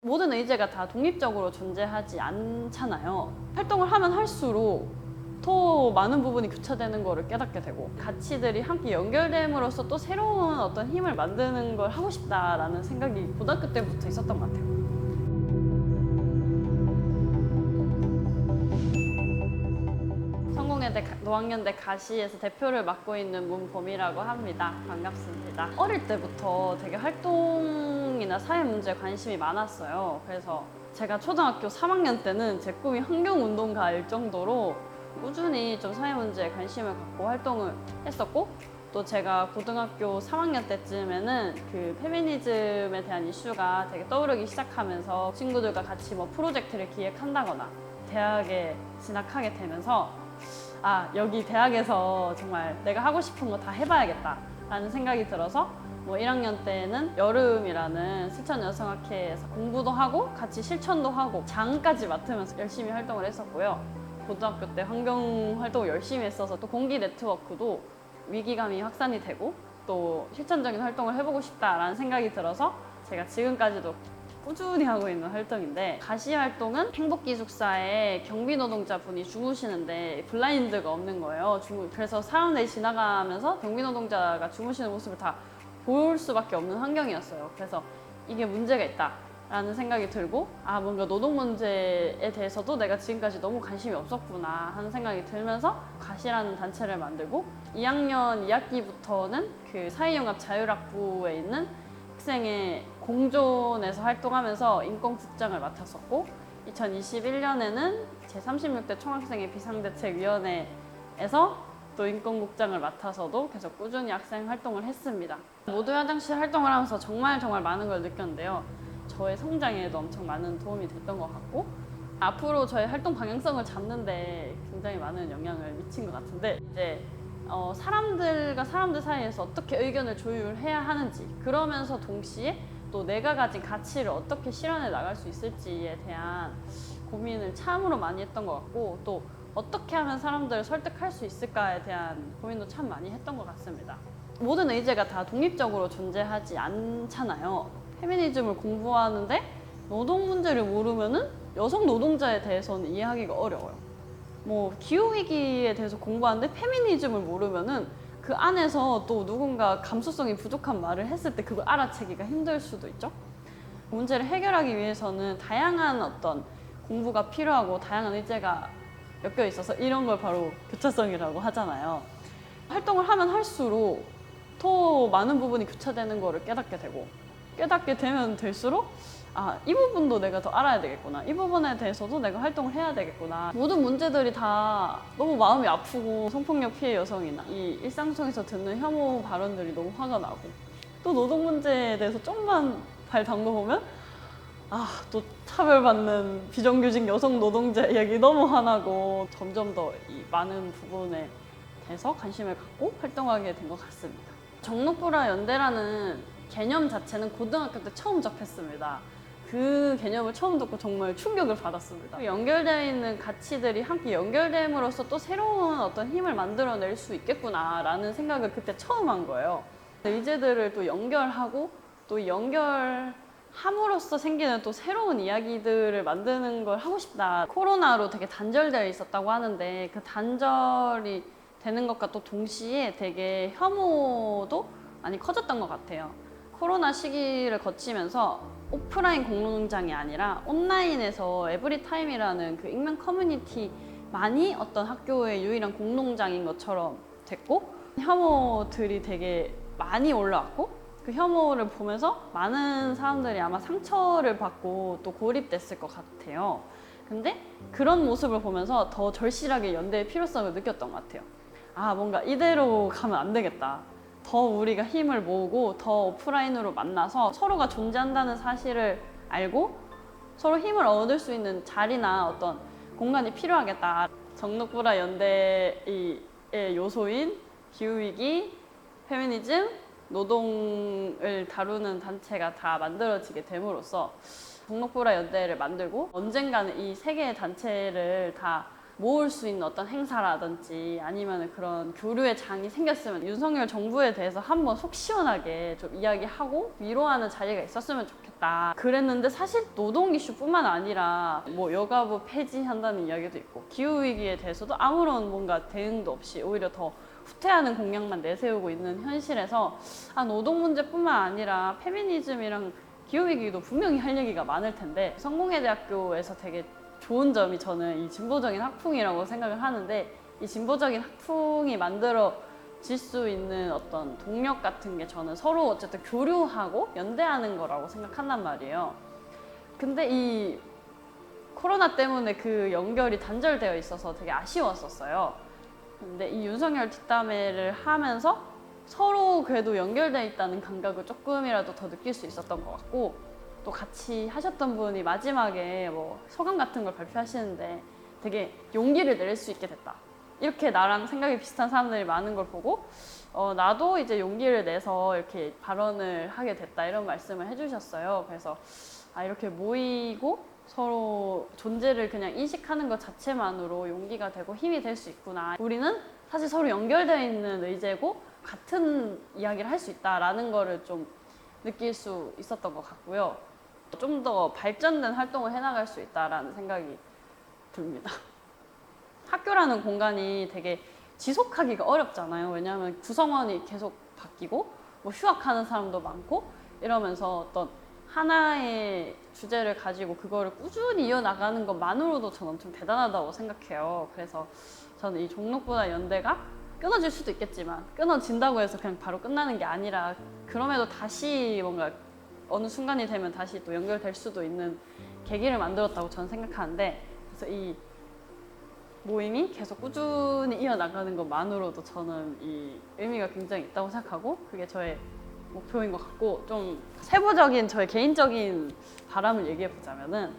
모든 의제가 다 독립적으로 존재하지 않잖아요. 활동을 하면 할수록 더 많은 부분이 교차되는 거를 깨닫게 되고, 가치들이 함께 연결됨으로써 또 새로운 어떤 힘을 만드는 걸 하고 싶다라는 생각이 고등학교 때부터 있었던 것 같아요. 성공회대 노학연대 가시에서 대표를 맡고 있는 문봄이라고 합니다. 반갑습니다. 어릴 때부터 되게 활동이나 사회 문제에 관심이 많았어요. 그래서 제가 초등학교 3학년 때는 제 꿈이 환경운동가일 정도로 꾸준히 좀 사회 문제에 관심을 갖고 활동을 했었고, 또 제가 고등학교 3학년 때쯤에는 그 페미니즘에 대한 이슈가 되게 떠오르기 시작하면서 친구들과 같이 뭐 프로젝트를 기획한다거나 대학에 진학하게 되면서 여기 대학에서 정말 내가 하고 싶은 거 다 해봐야겠다 라는 생각이 들어서 뭐 1학년 때는 여름이라는 실천여성학회에서 공부도 하고 같이 실천도 하고 장까지 맡으면서 열심히 활동을 했었고요. 고등학교 때 환경활동을 열심히 했어서 또 공기 네트워크도 위기감이 확산이 되고 또 실천적인 활동을 해보고 싶다라는 생각이 들어서 제가 지금까지도 꾸준히 하고 있는 활동인데, 가시 활동은 행복기숙사에 경비 노동자분이 주무시는데 블라인드가 없는 거예요. 그래서 사람들이 지나가면서 경비 노동자가 주무시는 모습을 다 볼 수밖에 없는 환경이었어요. 그래서 이게 문제가 있다라는 생각이 들고, 뭔가 노동 문제에 대해서도 내가 지금까지 너무 관심이 없었구나 하는 생각이 들면서 가시라는 단체를 만들고, 2학년 2학기부터는 그 사회융합 자율학부에 있는 학생의 공존에서 활동하면서 인권국장을 맡았었고, 2021년에는 제36대 총학생회 비상대책위원회에서 또 인권국장을 맡아서도 계속 꾸준히 학생 활동을 했습니다. 모두의 화장실 활동을 하면서 정말 많은 걸 느꼈는데요. 저의 성장에도 엄청 많은 도움이 됐던 것 같고, 앞으로 저의 활동 방향성을 잡는데 굉장히 많은 영향을 미친 것 같은데, 이제 사람들과 사람들 사이에서 어떻게 의견을 조율해야 하는지, 그러면서 동시에 또 내가 가진 가치를 어떻게 실현해 나갈 수 있을지에 대한 고민을 참으로 많이 했던 것 같고, 또 어떻게 하면 사람들을 설득할 수 있을까에 대한 고민도 참 많이 했던 것 같습니다. 모든 의제가 다 독립적으로 존재하지 않잖아요. 페미니즘을 공부하는데 노동 문제를 모르면은 여성 노동자에 대해서는 이해하기가 어려워요. 뭐 기후위기에 대해서 공부하는데 페미니즘을 모르면은 그 안에서 또 누군가 감수성이 부족한 말을 했을 때 그걸 알아채기가 힘들 수도 있죠. 문제를 해결하기 위해서는 다양한 어떤 공부가 필요하고 다양한 의제가 엮여 있어서 이런 걸 바로 교차성이라고 하잖아요. 활동을 하면 할수록 더 많은 부분이 교차되는 거를 깨닫게 되면 될수록 이 부분도 내가 더 알아야 되겠구나, 이 부분에 대해서도 내가 활동을 해야 되겠구나. 모든 문제들이 다 너무 마음이 아프고, 성폭력 피해 여성이나 이 일상 속에서 듣는 혐오 발언들이 너무 화가 나고, 또 노동 문제에 대해서 좀만 발 담궈보면 또 차별받는 비정규직 여성 노동자 이야기 너무 화나고, 점점 더 이 많은 부분에 대해서 관심을 갖고 활동하게 된 것 같습니다. 정록부라 연대라는 개념 자체는 고등학교 때 처음 접했습니다. 그 개념을 처음 듣고 정말 충격을 받았습니다. 연결되어 있는 가치들이 함께 연결됨으로써 또 새로운 어떤 힘을 만들어낼 수 있겠구나라는 생각을 그때 처음 한 거예요. 의제들을 또 연결하고, 또 연결함으로써 생기는 또 새로운 이야기들을 만드는 걸 하고 싶다. 코로나로 되게 단절되어 있었다고 하는데, 그 단절이 되는 것과 또 동시에 되게 혐오도 많이 커졌던 것 같아요. 코로나 시기를 거치면서 오프라인 공농장이 아니라 온라인에서 에브리타임이라는 그 익명 커뮤니티만이 어떤 학교의 유일한 공농장인 것처럼 됐고, 혐오들이 되게 많이 올라왔고, 그 혐오를 보면서 많은 사람들이 아마 상처를 받고 또 고립됐을 것 같아요. 근데 그런 모습을 보면서 더 절실하게 연대의 필요성을 느꼈던 것 같아요. 뭔가 이대로 가면 안 되겠다. 더 우리가 힘을 모으고 더 오프라인으로 만나서 서로가 존재한다는 사실을 알고 서로 힘을 얻을 수 있는 자리나 어떤 공간이 필요하겠다. 정록부라 연대의 요소인 기후위기, 페미니즘, 노동을 다루는 단체가 다 만들어지게 됨으로써 정록부라 연대를 만들고, 언젠가는 이 세 개의 단체를 다 모을 수 있는 어떤 행사라든지 아니면 그런 교류의 장이 생겼으면 윤석열 정부에 대해서 한번 속 시원하게 좀 이야기하고 위로하는 자리가 있었으면 좋겠다. 그랬는데 사실 노동 이슈뿐만 아니라 뭐 여가부 폐지한다는 이야기도 있고 기후위기에 대해서도 아무런 뭔가 대응도 없이 오히려 더 후퇴하는 공약만 내세우고 있는 현실에서 노동 문제뿐만 아니라 페미니즘이랑 기후위기도 분명히 할 얘기가 많을 텐데 성공회대학교에서 되게 좋은 점이 저는 이 진보적인 학풍이라고 생각을 하는데 이 진보적인 학풍이 만들어질 수 있는 어떤 동력 같은 게 저는 서로 어쨌든 교류하고 연대하는 거라고 생각한단 말이에요. 근데 이 코로나 때문에 그 연결이 단절되어 있어서 되게 아쉬웠었어요. 근데 이 윤석열 뒷담회를 하면서 서로 그래도 연결되어 있다는 감각을 조금이라도 더 느낄 수 있었던 것 같고 또 같이 하셨던 분이 마지막에 뭐 소감 같은 걸 발표하시는데 되게 용기를 낼 수 있게 됐다. 이렇게 나랑 생각이 비슷한 사람들이 많은 걸 보고 나도 이제 용기를 내서 이렇게 발언을 하게 됐다 이런 말씀을 해주셨어요. 그래서 이렇게 모이고 서로 존재를 그냥 인식하는 것 자체만으로 용기가 되고 힘이 될 수 있구나. 우리는 사실 서로 연결되어 있는 의제고 같은 이야기를 할 수 있다라는 거를 좀 느낄 수 있었던 것 같고요. 좀 더 발전된 활동을 해나갈 수 있다라는 생각이 듭니다. 학교라는 공간이 되게 지속하기가 어렵잖아요. 왜냐하면 구성원이 계속 바뀌고 뭐 휴학하는 사람도 많고 이러면서 어떤 하나의 주제를 가지고 그거를 꾸준히 이어나가는 것만으로도 저는 엄청 대단하다고 생각해요. 그래서 저는 이 종록보다 연대가 끊어질 수도 있겠지만 끊어진다고 해서 그냥 바로 끝나는 게 아니라 그럼에도 다시 뭔가 어느 순간이 되면 다시 또 연결될 수도 있는 계기를 만들었다고 저는 생각하는데 그래서 이 모임이 계속 꾸준히 이어나가는 것만으로도 저는 이 의미가 굉장히 있다고 생각하고 그게 저의 목표인 것 같고 좀 세부적인 저의 개인적인 바람을 얘기해 보자면은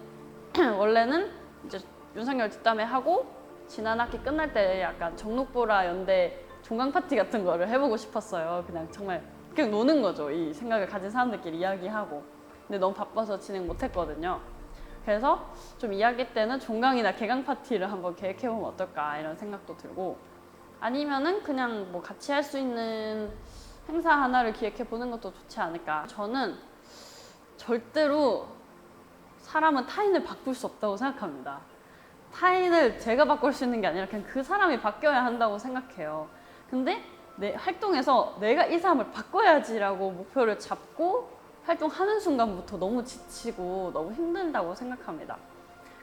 원래는 이제 윤석열 뒷담회 하고 지난 학기 끝날 때 약간 정록보라 연대 종강 파티 같은 거를 해보고 싶었어요. 그냥 정말 그냥 노는 거죠. 이 생각을 가진 사람들끼리 이야기하고. 근데 너무 바빠서 진행 못했거든요. 그래서 좀 이야기 때는 종강이나 개강 파티를 한번 계획해보면 어떨까 이런 생각도 들고 아니면은 그냥 뭐 같이 할 수 있는 행사 하나를 기획해보는 것도 좋지 않을까. 저는 절대로 사람은 타인을 바꿀 수 없다고 생각합니다. 타인을 제가 바꿀 수 있는 게 아니라 그냥 그 사람이 바뀌어야 한다고 생각해요. 근데 내 활동에서 내가 이 사람을 바꿔야지라고 목표를 잡고 활동하는 순간부터 너무 지치고 너무 힘들다고 생각합니다.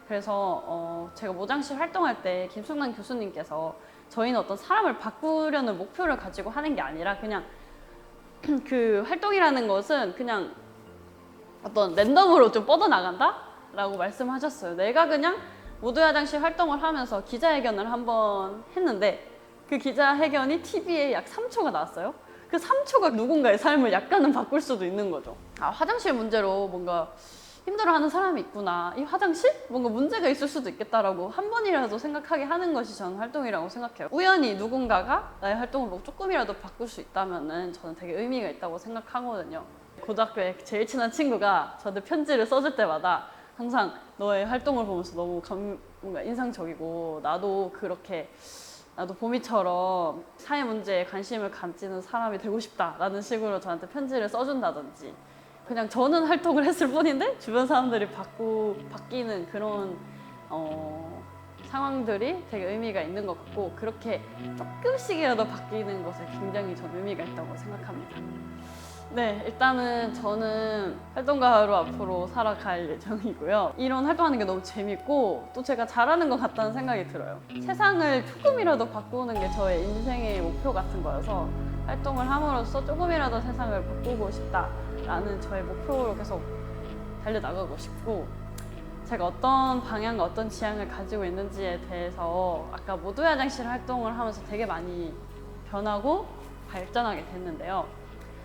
그래서 제가 모장실 활동할 때 김승만 교수님께서 저희는 어떤 사람을 바꾸려는 목표를 가지고 하는 게 아니라 그냥 그 활동이라는 것은 그냥 어떤 랜덤으로 좀 뻗어나간다? 라고 말씀하셨어요. 내가 그냥 모두의 화장실 활동을 하면서 기자회견을 한번 했는데 그 기자회견이 TV에 약 3초가 나왔어요. 그 3초가 누군가의 삶을 약간은 바꿀 수도 있는 거죠. 화장실 문제로 뭔가 힘들어하는 사람이 있구나. 이 화장실? 뭔가 문제가 있을 수도 있겠다라고 한 번이라도 생각하게 하는 것이 저는 활동이라고 생각해요. 우연히 누군가가 나의 활동을 뭐 조금이라도 바꿀 수 있다면은 저는 되게 의미가 있다고 생각하거든요. 고등학교에 제일 친한 친구가 저한테 편지를 써줄 때마다 항상 너의 활동을 보면서 너무 뭔가 인상적이고 나도 그렇게 나도 보미처럼 사회 문제에 관심을 가지는 사람이 되고 싶다라는 식으로 저한테 편지를 써준다든지 그냥 저는 활동을 했을 뿐인데 주변 사람들이 바뀌는 그런 상황들이 되게 의미가 있는 것 같고 그렇게 조금씩이라도 바뀌는 것에 굉장히 저는 의미가 있다고 생각합니다. 네, 일단은 저는 활동가로 앞으로 살아갈 예정이고요. 이런 활동하는 게 너무 재밌고 또 제가 잘하는 것 같다는 생각이 들어요. 세상을 조금이라도 바꾸는 게 저의 인생의 목표 같은 거여서 활동을 함으로써 조금이라도 세상을 바꾸고 싶다라는 저의 목표로 계속 달려나가고 싶고 제가 어떤 방향과 어떤 지향을 가지고 있는지에 대해서 아까 모두의 화장실 활동을 하면서 되게 많이 변하고 발전하게 됐는데요.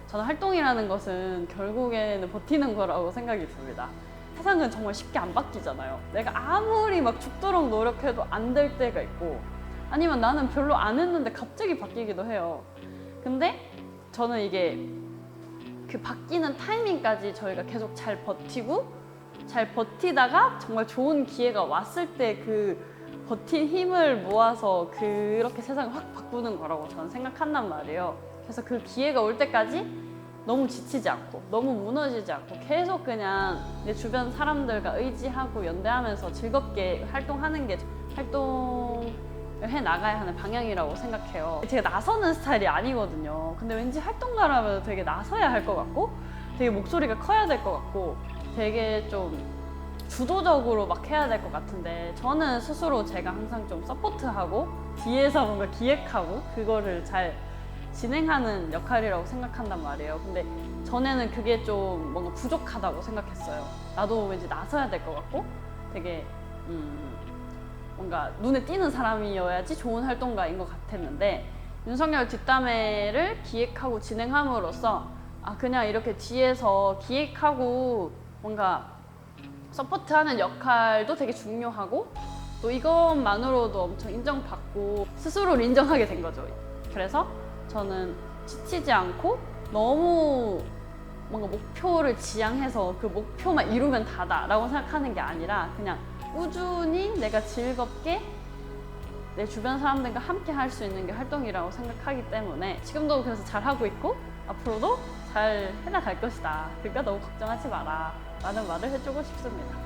저는 활동이라는 것은 결국에는 버티는 거라고 생각이 듭니다. 세상은 정말 쉽게 안 바뀌잖아요. 내가 아무리 막 죽도록 노력해도 안 될 때가 있고 아니면 나는 별로 안 했는데 갑자기 바뀌기도 해요. 근데 저는 이게 그 바뀌는 타이밍까지 저희가 계속 잘 버티다가 정말 좋은 기회가 왔을 때 그 버틴 힘을 모아서 그렇게 세상을 확 바꾸는 거라고 저는 생각한단 말이에요. 그래서 그 기회가 올 때까지 너무 지치지 않고 너무 무너지지 않고 계속 그냥 내 주변 사람들과 의지하고 연대하면서 즐겁게 활동하는 게 활동을 해 나가야 하는 방향이라고 생각해요. 제가 나서는 스타일이 아니거든요. 근데 왠지 활동가라면 되게 나서야 할 것 같고 되게 목소리가 커야 될 것 같고 되게 좀 주도적으로 막 해야 될 것 같은데 저는 스스로 제가 항상 좀 서포트하고 뒤에서 뭔가 기획하고 그거를 잘 진행하는 역할이라고 생각한단 말이에요. 근데 전에는 그게 좀 뭔가 부족하다고 생각했어요. 나도 왠지 나서야 될 것 같고 되게 뭔가 눈에 띄는 사람이어야지 좋은 활동가인 것 같았는데 윤석열 뒷담회를 기획하고 진행함으로써 그냥 이렇게 뒤에서 기획하고 뭔가 서포트하는 역할도 되게 중요하고 또 이것만으로도 엄청 인정받고 스스로를 인정하게 된 거죠. 그래서 저는 지치지 않고 너무 뭔가 목표를 지향해서 그 목표만 이루면 다다라고 생각하는 게 아니라 그냥 꾸준히 내가 즐겁게 내 주변 사람들과 함께 할 수 있는 게 활동이라고 생각하기 때문에 지금도 그래서 잘하고 있고 앞으로도 잘 해나갈 것이다. 그러니까 너무 걱정하지 마라 라는 말을 해주고 싶습니다.